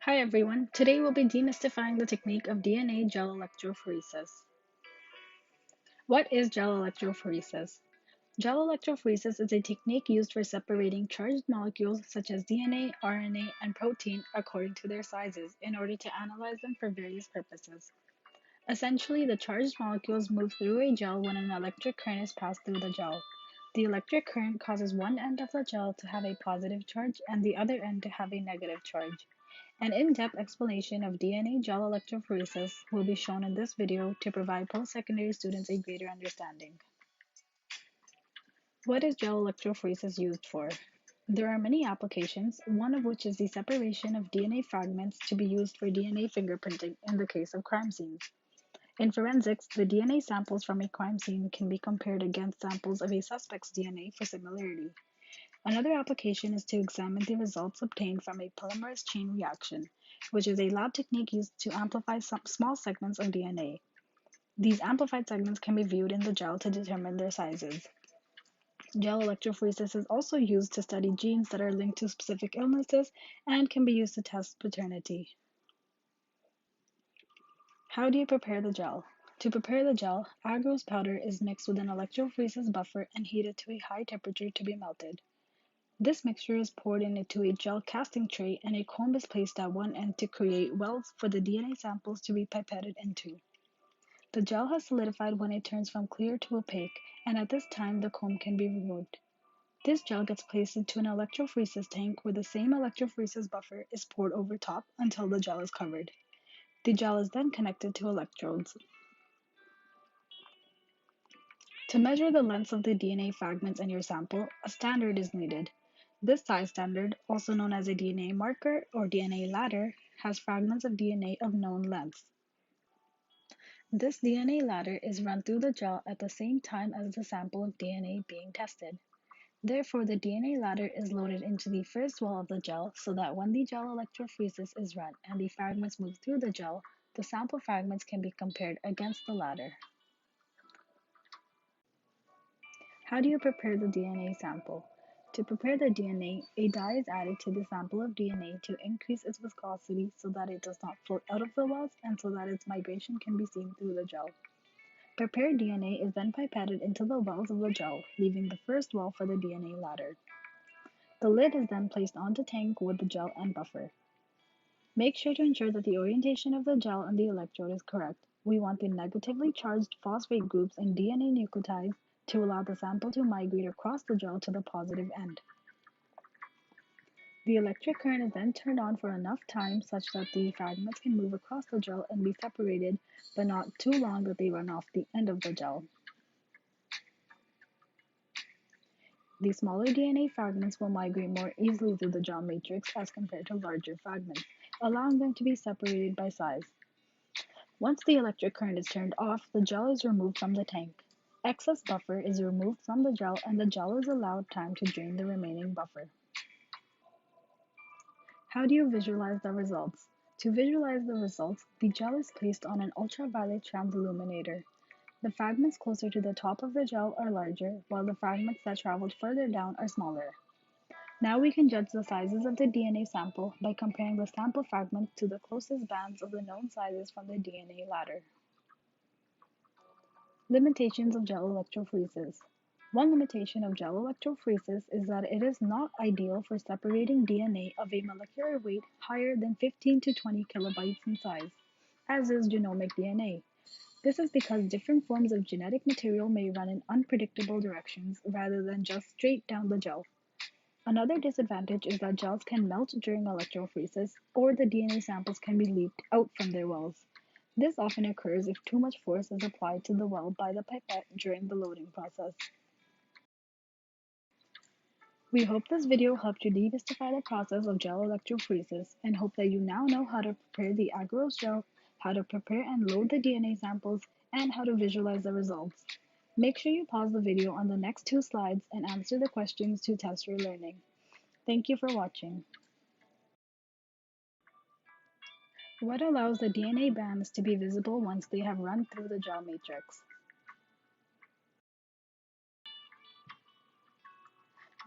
Hi everyone, today we'll be demystifying the technique of DNA gel electrophoresis. What is gel electrophoresis? Gel electrophoresis is a technique used for separating charged molecules such as DNA, RNA, and protein according to their sizes in order to analyze them for various purposes. Essentially, the charged molecules move through a gel when an electric current is passed through the gel. The electric current causes one end of the gel to have a positive charge and the other end to have a negative charge. An in-depth explanation of DNA gel electrophoresis will be shown in this video to provide post-secondary students a greater understanding. What is gel electrophoresis used for? There are many applications, one of which is the separation of DNA fragments to be used for DNA fingerprinting in the case of crime scenes. In forensics, the DNA samples from a crime scene can be compared against samples of a suspect's DNA for similarity. Another application is to examine the results obtained from a polymerase chain reaction, which is a lab technique used to amplify some small segments of DNA. These amplified segments can be viewed in the gel to determine their sizes. Gel electrophoresis is also used to study genes that are linked to specific illnesses and can be used to test paternity. How do you prepare the gel? To prepare the gel, agarose powder is mixed with an electrophoresis buffer and heated to a high temperature to be melted. This mixture is poured into a gel casting tray and a comb is placed at one end to create wells for the DNA samples to be pipetted into. The gel has solidified when it turns from clear to opaque, and at this time the comb can be removed. This gel gets placed into an electrophoresis tank where the same electrophoresis buffer is poured over top until the gel is covered. The gel is then connected to electrodes. To measure the lengths of the DNA fragments in your sample, a standard is needed. This size standard, also known as a DNA marker or DNA ladder, has fragments of DNA of known lengths. This DNA ladder is run through the gel at the same time as the sample of DNA being tested. Therefore, the DNA ladder is loaded into the first wall of the gel so that when the gel electrophoresis is run and the fragments move through the gel, the sample fragments can be compared against the ladder. How do you prepare the DNA sample? To prepare the DNA, a dye is added to the sample of DNA to increase its viscosity so that it does not float out of the wells and so that its migration can be seen through the gel. Prepared DNA is then pipetted into the wells of the gel, leaving the first well for the DNA ladder. The lid is then placed on the tank with the gel and buffer. Make sure to ensure that the orientation of the gel and the electrode is correct. We want the negatively charged phosphate groups in DNA nucleotides to allow the sample to migrate across the gel to the positive end. The electric current is then turned on for enough time such that the fragments can move across the gel and be separated, but not too long that they run off the end of the gel. The smaller DNA fragments will migrate more easily through the gel matrix as compared to larger fragments, allowing them to be separated by size. Once the electric current is turned off, the gel is removed from the tank. Excess buffer is removed from the gel and the gel is allowed time to drain the remaining buffer. How do you visualize the results? To visualize the results, the gel is placed on an ultraviolet transilluminator. The fragments closer to the top of the gel are larger, while the fragments that traveled further down are smaller. Now we can judge the sizes of the DNA sample by comparing the sample fragments to the closest bands of the known sizes from the DNA ladder. Limitations of gel electrophoresis. One limitation of gel electrophoresis is that it is not ideal for separating DNA of a molecular weight higher than 15 to 20 kilobytes in size, as is genomic DNA. This is because different forms of genetic material may run in unpredictable directions rather than just straight down the gel. Another disadvantage is that gels can melt during electrophoresis, or the DNA samples can be leaked out from their wells. This often occurs if too much force is applied to the well by the pipette during the loading process. We hope this video helped you demystify the process of gel electrophoresis and hope that you now know how to prepare the agarose gel, how to prepare and load the DNA samples, and how to visualize the results. Make sure you pause the video on the next 2 slides and answer the questions to test your learning. Thank you for watching. What allows the DNA bands to be visible once they have run through the gel matrix?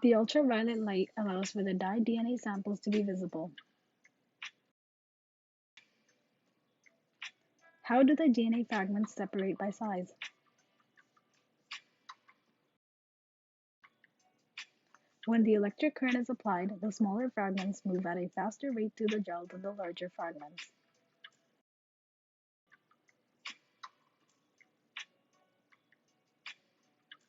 The ultraviolet light allows for the dyed DNA samples to be visible. How do the DNA fragments separate by size? When the electric current is applied, the smaller fragments move at a faster rate through the gel than the larger fragments.